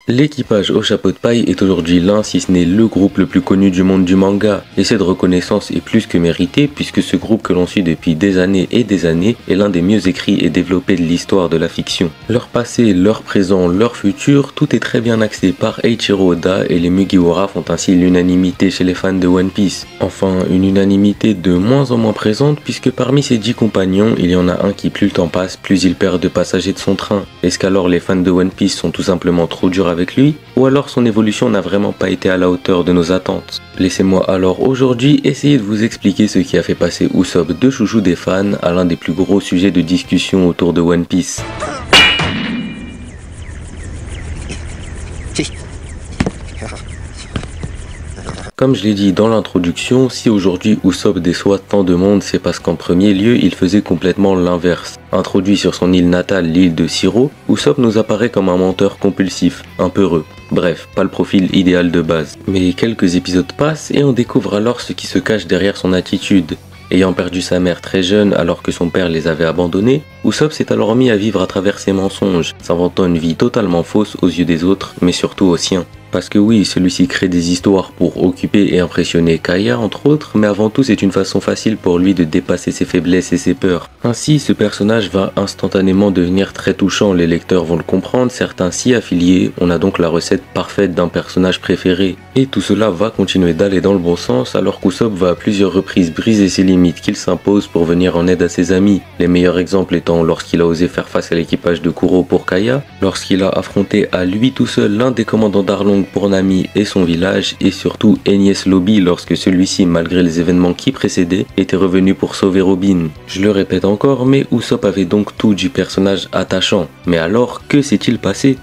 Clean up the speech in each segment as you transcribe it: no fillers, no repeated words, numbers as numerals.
L'équipage au chapeau de paille est aujourd'hui l'un, si ce n'est le groupe le plus connu du monde du manga, et cette reconnaissance est plus que méritée puisque ce groupe que l'on suit depuis des années et des années est l'un des mieux écrits et développés de l'histoire de la fiction. Leur passé, leur présent, leur futur, tout est très bien axé par Eiichiro Oda et les Mugiwara font ainsi l'unanimité chez les fans de One Piece. Enfin, une unanimité de moins en moins présente puisque parmi ses 10 compagnons, il y en a un qui plus le temps passe, plus il perd de passagers de son train. Est-ce qu'alors les fans de One Piece sont tout simplement trop durs avec lui, ou alors son évolution n'a vraiment pas été à la hauteur de nos attentes? Laissez-moi alors aujourd'hui essayer de vous expliquer ce qui a fait passer Usopp de chouchou des fans à l'un des plus gros sujets de discussion autour de One Piece. Comme je l'ai dit dans l'introduction, si aujourd'hui Usopp déçoit tant de monde, c'est parce qu'en premier lieu, il faisait complètement l'inverse. Introduit sur son île natale, l'île de Siro, Usopp nous apparaît comme un menteur compulsif, un peureux. Bref, pas le profil idéal de base. Mais quelques épisodes passent et on découvre alors ce qui se cache derrière son attitude. Ayant perdu sa mère très jeune alors que son père les avait abandonnés, Usopp s'est alors mis à vivre à travers ses mensonges, s'inventant une vie totalement fausse aux yeux des autres, mais surtout aux siens. Parce que oui, celui-ci crée des histoires pour occuper et impressionner Kaya entre autres, mais avant tout c'est une façon facile pour lui de dépasser ses faiblesses et ses peurs. Ainsi, ce personnage va instantanément devenir très touchant, les lecteurs vont le comprendre, certains s'y affilier, on a donc la recette parfaite d'un personnage préféré. Et tout cela va continuer d'aller dans le bon sens alors qu'Usopp va à plusieurs reprises briser ses limites qu'il s'impose pour venir en aide à ses amis. Les meilleurs exemples étant lorsqu'il a osé faire face à l'équipage de Kuro pour Kaya, lorsqu'il a affronté à lui tout seul l'un des commandants d'Arlong pour Nami et son village, et surtout Enies Lobby lorsque celui-ci, malgré les événements qui précédaient, était revenu pour sauver Robin. Je le répète encore, mais Usopp avait donc tout du personnage attachant. Mais alors, que s'est-il passé ?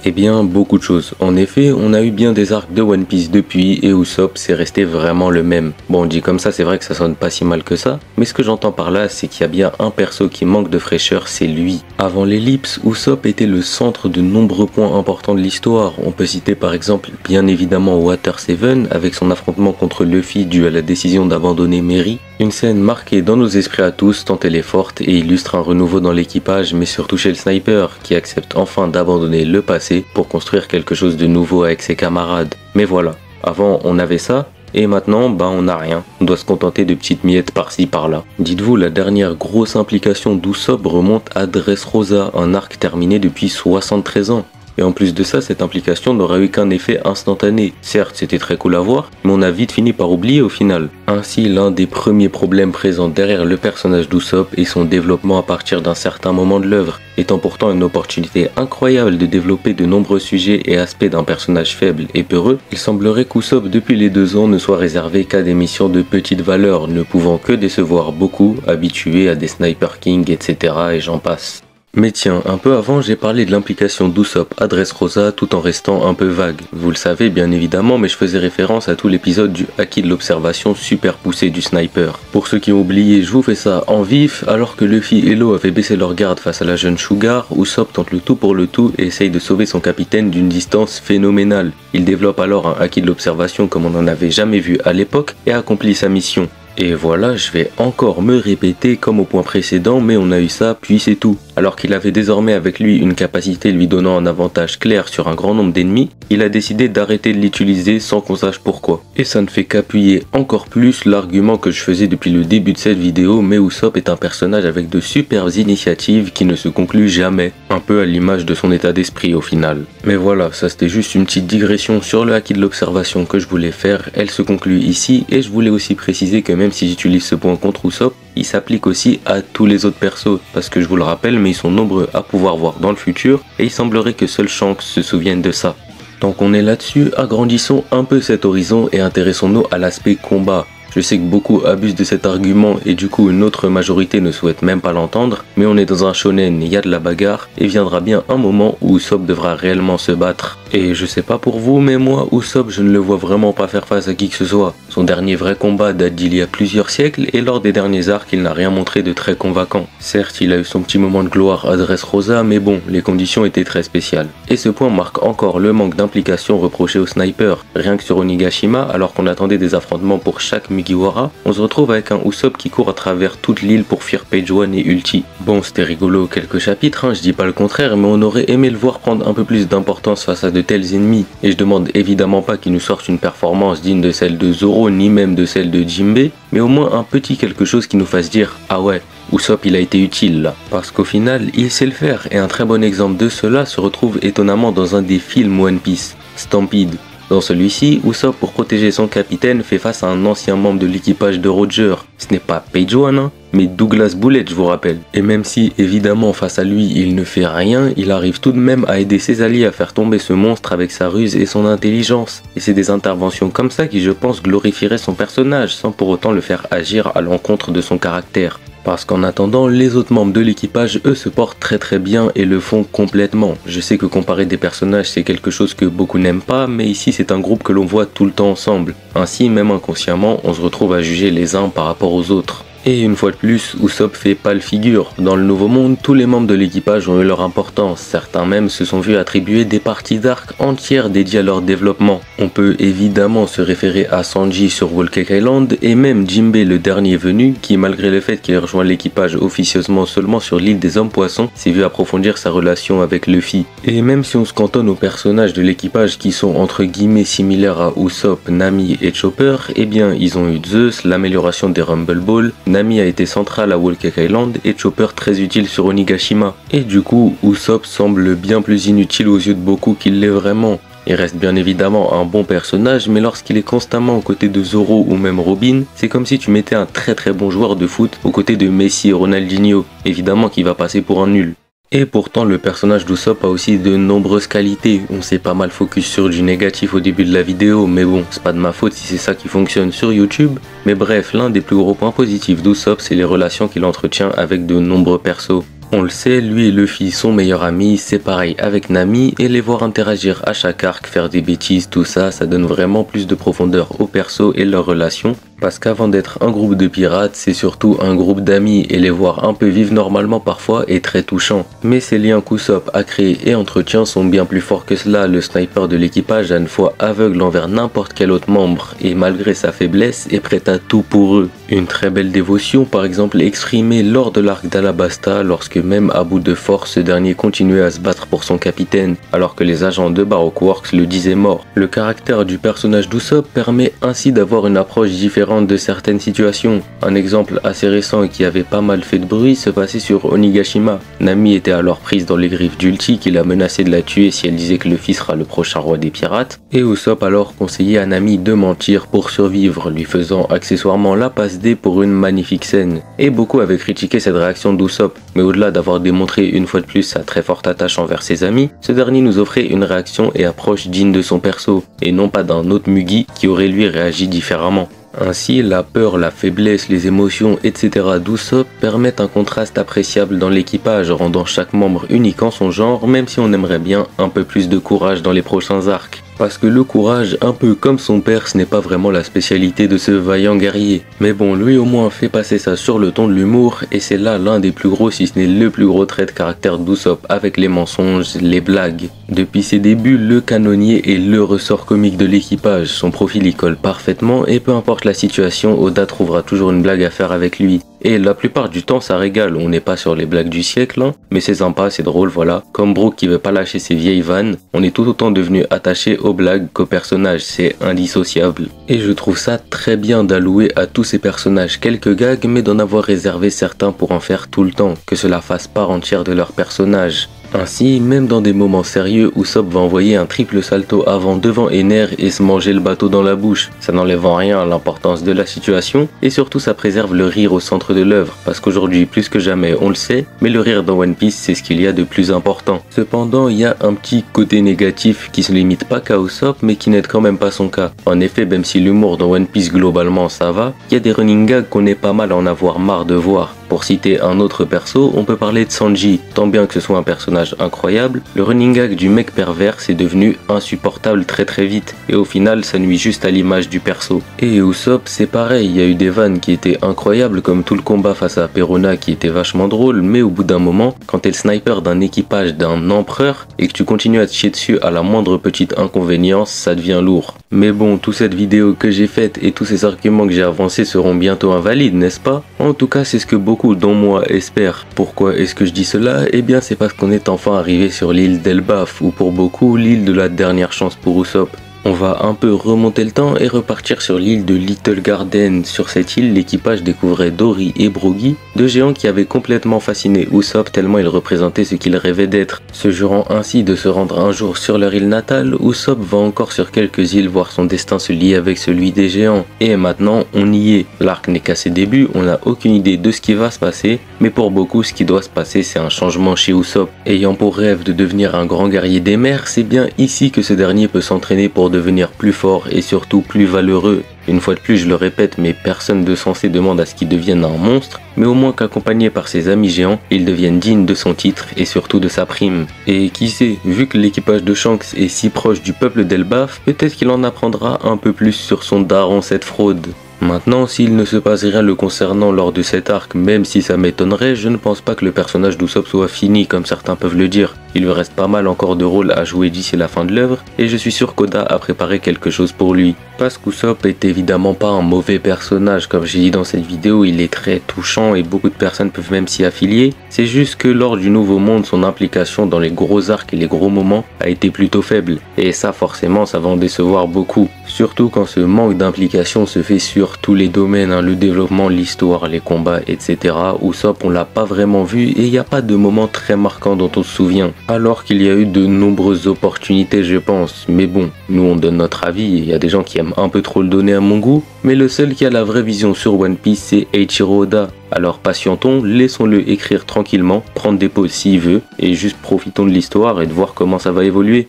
Eh bien, beaucoup de choses. En effet, on a eu bien des arcs de One Piece depuis et Usopp c'est resté vraiment le même. Bon, dit comme ça, c'est vrai que ça sonne pas si mal que ça, mais ce que j'entends par là, c'est qu'il y a bien un perso qui manque de fraîcheur, c'est lui. Avant l'ellipse, Usopp était le centre de nombreux points importants de l'histoire. On peut citer par exemple, bien évidemment, Water 7 avec son affrontement contre Luffy dû à la décision d'abandonner Merry. Une scène marquée dans nos esprits à tous tant elle est forte et illustre un renouveau dans l'équipage, mais surtout chez le sniper, qui accepte enfin d'abandonner le passé pour construire quelque chose de nouveau avec ses camarades. Mais voilà, avant on avait ça, et maintenant on n'a rien, on doit se contenter de petites miettes par-ci par-là. Dites-vous, la dernière grosse implication d'Usopp remonte à Dressrosa, un arc terminé depuis 73 ans. Et en plus de ça, cette implication n'aura eu qu'un effet instantané. Certes, c'était très cool à voir, mais on a vite fini par oublier au final. Ainsi, l'un des premiers problèmes présents derrière le personnage d'Usopp est son développement à partir d'un certain moment de l'œuvre, étant pourtant une opportunité incroyable de développer de nombreux sujets et aspects d'un personnage faible et peureux. Il semblerait qu'Usopp depuis les 2 ans ne soit réservé qu'à des missions de petite valeur, ne pouvant que décevoir beaucoup, habitué à des Sniper King, etc. et j'en passe. Mais tiens, un peu avant, j'ai parlé de l'implication d'Usopp à Dressrosa tout en restant un peu vague. Vous le savez bien évidemment, mais je faisais référence à tout l'épisode du Haki de l'observation super poussé du sniper. Pour ceux qui ont oublié, je vous fais ça en vif, alors que Luffy et Law avaient baissé leur garde face à la jeune Sugar, Usopp tente le tout pour le tout et essaye de sauver son capitaine d'une distance phénoménale. Il développe alors un Haki de l'observation comme on n'en avait jamais vu à l'époque et accomplit sa mission. Et voilà, je vais encore me répéter comme au point précédent, mais on a eu ça, puis c'est tout. Alors qu'il avait désormais avec lui une capacité lui donnant un avantage clair sur un grand nombre d'ennemis, il a décidé d'arrêter de l'utiliser sans qu'on sache pourquoi. Et ça ne fait qu'appuyer encore plus l'argument que je faisais depuis le début de cette vidéo, mais Usopp est un personnage avec de superbes initiatives qui ne se concluent jamais. Un peu à l'image de son état d'esprit au final. Mais voilà, ça c'était juste une petite digression sur le Haki de l'observation que je voulais faire, elle se conclut ici, et je voulais aussi préciser que même si j'utilise ce point contre Usopp, il s'applique aussi à tous les autres persos, parce que je vous le rappelle, mais ils sont nombreux à pouvoir voir dans le futur, et il semblerait que seul Shanks se souvienne de ça. Tant qu'on est là-dessus, agrandissons un peu cet horizon et intéressons-nous à l'aspect combat. Je sais que beaucoup abusent de cet argument et du coup une autre majorité ne souhaite même pas l'entendre, mais on est dans un shonen, il y a de la bagarre et viendra bien un moment où Usopp devra réellement se battre. Et je sais pas pour vous, mais moi, Usopp, je ne le vois vraiment pas faire face à qui que ce soit. Son dernier vrai combat date d'il y a plusieurs siècles et lors des derniers arcs, il n'a rien montré de très convaincant. Certes, il a eu son petit moment de gloire à Dressrosa, mais bon, les conditions étaient très spéciales. Et ce point marque encore le manque d'implication reproché au sniper. Rien que sur Onigashima, alors qu'on attendait des affrontements pour chaque Mugiwara, on se retrouve avec un Usopp qui court à travers toute l'île pour fuir Page One et Ulti. Bon, c'était rigolo quelques chapitres, je dis pas le contraire, mais on aurait aimé le voir prendre un peu plus d'importance face à de tels ennemis, et je demande évidemment pas qu'il nous sorte une performance digne de celle de Zoro ni même de celle de Jinbei, mais au moins un petit quelque chose qui nous fasse dire « Ah ouais, Usopp il a été utile là ». Parce qu'au final, il sait le faire, et un très bon exemple de cela se retrouve étonnamment dans un des films One Piece, Stampede. Dans celui-ci, Usopp, pour protéger son capitaine, fait face à un ancien membre de l'équipage de Roger. Ce n'est pas Page-One, hein, mais Douglas Bullet, je vous rappelle. Et même si, évidemment, face à lui, il ne fait rien, il arrive tout de même à aider ses alliés à faire tomber ce monstre avec sa ruse et son intelligence. Et c'est des interventions comme ça qui, je pense, glorifieraient son personnage, sans pour autant le faire agir à l'encontre de son caractère. Parce qu'en attendant, les autres membres de l'équipage, eux, se portent très bien et le font complètement. Je sais que comparer des personnages, c'est quelque chose que beaucoup n'aiment pas, mais ici, c'est un groupe que l'on voit tout le temps ensemble. Ainsi, même inconsciemment, on se retrouve à juger les uns par rapport aux autres. Et une fois de plus, Usopp fait pâle figure. Dans le Nouveau Monde, tous les membres de l'équipage ont eu leur importance. Certains même se sont vus attribuer des parties d'arc entières dédiées à leur développement. On peut évidemment se référer à Sanji sur Whole Cake Island et même Jinbei le dernier venu qui, malgré le fait qu'il ait rejoint l'équipage officieusement seulement sur l'île des hommes poissons, s'est vu approfondir sa relation avec Luffy. Et même si on se cantonne aux personnages de l'équipage qui sont entre guillemets similaires à Usopp, Nami et Chopper, eh bien ils ont eu Zeus, l'amélioration des Rumble Ball, Nami a été centrale à Whole Cake Island et Chopper très utile sur Onigashima. Et du coup, Usopp semble bien plus inutile aux yeux de beaucoup qu'il l'est vraiment. Il reste bien évidemment un bon personnage, mais lorsqu'il est constamment aux côtés de Zoro ou même Robin, c'est comme si tu mettais un très bon joueur de foot aux côtés de Messi et Ronaldinho. Évidemment qu'il va passer pour un nul. Et pourtant, le personnage d'Usopp a aussi de nombreuses qualités. On s'est pas mal focus sur du négatif au début de la vidéo, mais bon, c'est pas de ma faute si c'est ça qui fonctionne sur YouTube. Mais bref, l'un des plus gros points positifs d'Usopp, c'est les relations qu'il entretient avec de nombreux persos. On le sait, lui et Luffy sont meilleurs amis, c'est pareil avec Nami, et les voir interagir à chaque arc, faire des bêtises, tout ça, ça donne vraiment plus de profondeur aux persos et leurs relations. Parce qu'avant d'être un groupe de pirates, c'est surtout un groupe d'amis et les voir un peu vivre normalement parfois est très touchant. Mais ces liens qu'Usopp a créés et entretient sont bien plus forts que cela. Le sniper de l'équipage a une foi aveugle envers n'importe quel autre membre et malgré sa faiblesse est prêt à tout pour eux. Une très belle dévotion par exemple exprimée lors de l'arc d'Alabasta lorsque même à bout de force ce dernier continuait à se battre pour son capitaine alors que les agents de Baroque Works le disaient mort. Le caractère du personnage d'Usopp permet ainsi d'avoir une approche différente de certaines situations. Un exemple assez récent et qui avait pas mal fait de bruit se passait sur Onigashima. Nami était alors prise dans les griffes d'Ulti qui la menaçait de la tuer si elle disait que Luffy sera le prochain roi des pirates. Et Usopp alors conseillait à Nami de mentir pour survivre, lui faisant accessoirement la passe D pour une magnifique scène. Et beaucoup avaient critiqué cette réaction d'Usopp, mais au-delà d'avoir démontré une fois de plus sa très forte attache envers ses amis, ce dernier nous offrait une réaction et approche digne de son perso, et non pas d'un autre Mugi qui aurait lui réagi différemment. Ainsi, la peur, la faiblesse, les émotions, etc. d'Usopp permettent un contraste appréciable dans l'équipage, rendant chaque membre unique en son genre, même si on aimerait bien un peu plus de courage dans les prochains arcs. Parce que le courage, un peu comme son père, ce n'est pas vraiment la spécialité de ce vaillant guerrier. Mais bon, lui au moins fait passer ça sur le ton de l'humour, et c'est là l'un des plus gros, si ce n'est le plus gros trait de caractère d'Usopp, avec les mensonges, les blagues. Depuis ses débuts, le canonnier est le ressort comique de l'équipage. Son profil y colle parfaitement, et peu importe la situation, Oda trouvera toujours une blague à faire avec lui. Et la plupart du temps ça régale, on n'est pas sur les blagues du siècle, hein, mais c'est sympa, c'est drôle, voilà. Comme Brook qui veut pas lâcher ses vieilles vannes, on est tout autant devenu attaché aux blagues qu'aux personnages, c'est indissociable. Et je trouve ça très bien d'allouer à tous ces personnages quelques gags, mais d'en avoir réservé certains pour en faire tout le temps, que cela fasse part entière de leur personnage. Ainsi, même dans des moments sérieux, Usopp va envoyer un triple salto avant devant Ener et se manger le bateau dans la bouche. Ça n'enlève en rien à l'importance de la situation et surtout ça préserve le rire au centre de l'œuvre. Parce qu'aujourd'hui, plus que jamais, on le sait, mais le rire dans One Piece, c'est ce qu'il y a de plus important. Cependant, il y a un petit côté négatif qui se limite pas qu'à Usopp, mais qui n'aide quand même pas son cas. En effet, même si l'humour dans One Piece globalement ça va, il y a des running gags qu'on est pas mal à en avoir marre de voir. Pour citer un autre perso, on peut parler de Sanji. Tant bien que ce soit un personnage incroyable, le running gag du mec pervers c'est devenu insupportable très vite et au final ça nuit juste à l'image du perso. Et Usopp c'est pareil, il y a eu des vannes qui étaient incroyables comme tout le combat face à Perona qui était vachement drôle, mais au bout d'un moment, quand t'es le sniper d'un équipage d'un empereur et que tu continues à te chier dessus à la moindre petite inconvénience, ça devient lourd. Mais bon, toute cette vidéo que j'ai faite et tous ces arguments que j'ai avancés seront bientôt invalides, n'est-ce pas? En tout cas, c'est ce que beaucoup, dont moi, espèrent. Pourquoi est-ce que je dis cela? Eh bien, c'est parce qu'on est enfin arrivé sur l'île d'Elbaf, ou pour beaucoup, l'île de la dernière chance pour Usopp. On va un peu remonter le temps et repartir sur l'île de Little Garden. Sur cette île, l'équipage découvrait Dory et Brogy, deux géants qui avaient complètement fasciné Usopp tellement ils représentaient ce qu'il rêvait d'être. Se jurant ainsi de se rendre un jour sur leur île natale, Usopp va encore sur quelques îles voir son destin se lier avec celui des géants. Et maintenant, on y est. L'arc n'est qu'à ses débuts, on n'a aucune idée de ce qui va se passer, mais pour beaucoup, ce qui doit se passer, c'est un changement chez Usopp. Ayant pour rêve de devenir un grand guerrier des mers, c'est bien ici que ce dernier peut s'entraîner pour devenir plus fort et surtout plus valeureux. Une fois de plus, je le répète, mais personne de sensé demande à ce qu'il devienne un monstre, mais au moins qu'accompagné par ses amis géants, il devienne digne de son titre et surtout de sa prime. Et qui sait, vu que l'équipage de Shanks est si proche du peuple d'Elbaf, peut-être qu'il en apprendra un peu plus sur son daron cette fraude. Maintenant, s'il ne se passe rien le concernant lors de cet arc, même si ça m'étonnerait, je ne pense pas que le personnage d'Usopp soit fini comme certains peuvent le dire. Il lui reste pas mal encore de rôles à jouer d'ici la fin de l'œuvre, et je suis sûr qu'Oda a préparé quelque chose pour lui. Parce qu'Usopp est évidemment pas un mauvais personnage, comme j'ai dit dans cette vidéo, il est très touchant et beaucoup de personnes peuvent même s'y affilier. C'est juste que lors du Nouveau Monde, son implication dans les gros arcs et les gros moments a été plutôt faible, et ça forcément ça va en décevoir beaucoup. Surtout quand ce manque d'implication se fait sur tous les domaines, le développement, l'histoire, les combats, etc. Usopp on l'a pas vraiment vu et il n'y a pas de moment très marquant dont on se souvient. Alors qu'il y a eu de nombreuses opportunités je pense, mais bon, nous on donne notre avis et il y a des gens qui aiment un peu trop le donner à mon goût, mais le seul qui a la vraie vision sur One Piece c'est Eiichiro Oda. Alors patientons, laissons-le écrire tranquillement, prendre des pauses s'il veut, et juste profitons de l'histoire et de voir comment ça va évoluer.